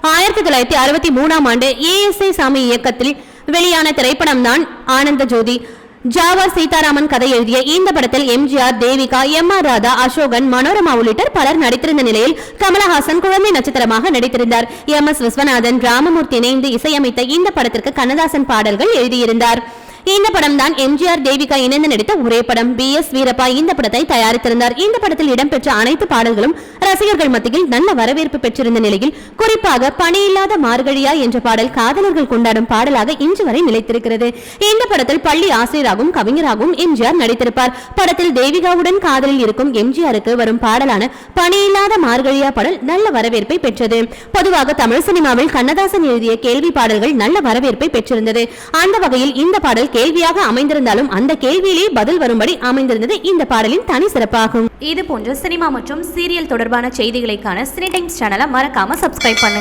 1963 ஆண்டு ஏஎஸ்ஐ சாமி இயக்கத்தில் வெளியான திரைப்படம் தான் ஆனந்த ஜோதி. ஜாவார் சீதாராமன் கதை எழுதிய இந்த படத்தில் எம்ஜிஆர், தேவிகா, எம்.ஆர். ராதா, அசோகன், மனோரமா உள்ளிட்ட பலர் நடித்திருந்த நிலையில் கமலஹாசன் குழந்தை நட்சத்திரமாக நடித்திருந்தார். எம்.எஸ். விஸ்வநாதன், ராமமூர்த்தி இணைந்து இசையமைத்த இந்த படத்திற்கு கண்ணதாசன் பாடல்கள் எழுதியிருந்தார். இந்த படம் தான் எம்ஜிஆர், தேவிகா இணைந்து நடித்த ஒரே படம். பி.எஸ். வீரப்பா இந்த படத்தை தயாரித்திருந்தார். இந்த படத்தில் இடம்பெற்ற அனைத்து பாடல்களும் ரசிகர்கள் மத்தியில் நல்ல வரவேற்பு பெற்றிருந்த நிலையில் குறிப்பாக பணியில்லாத மார்கழியா என்ற பாடல் காதலர்கள் கொண்டாடும் பாடலாக இன்று வரை நிலைத்திருக்கிறது. இந்த படத்தில் பள்ளி ஆசிரியராகவும் கவிஞராகவும் எம்ஜிஆர் நடித்திருப்பார். படத்தில் தேவிகாவுடன் காதலில் இருக்கும் எம்ஜிஆருக்கு வரும் பாடலான பணியில்லாத மார்கழியா பாடல் நல்ல வரவேற்பை பெற்றது. பொதுவாக தமிழ் சினிமாவில் கண்ணதாசன் எழுதிய கேள்வி பாடல்கள் நல்ல வரவேற்பை பெற்றிருந்தது. அந்த வகையில் இந்த பாடல் கேள்வியாக அமைந்திருந்தாலும் அந்த கேள்வியிலே பதில் வரும்படி அமைந்திருந்தது இந்த பாடலின் தனி சிறப்பாகும். இது போன்ற சினிமா மற்றும் சீரியல் தொடர்பான செய்திகளை காண சினி டைம்ஸ் சேனலை மறக்காம சப்ஸ்கிரைப் பண்ணுங்க.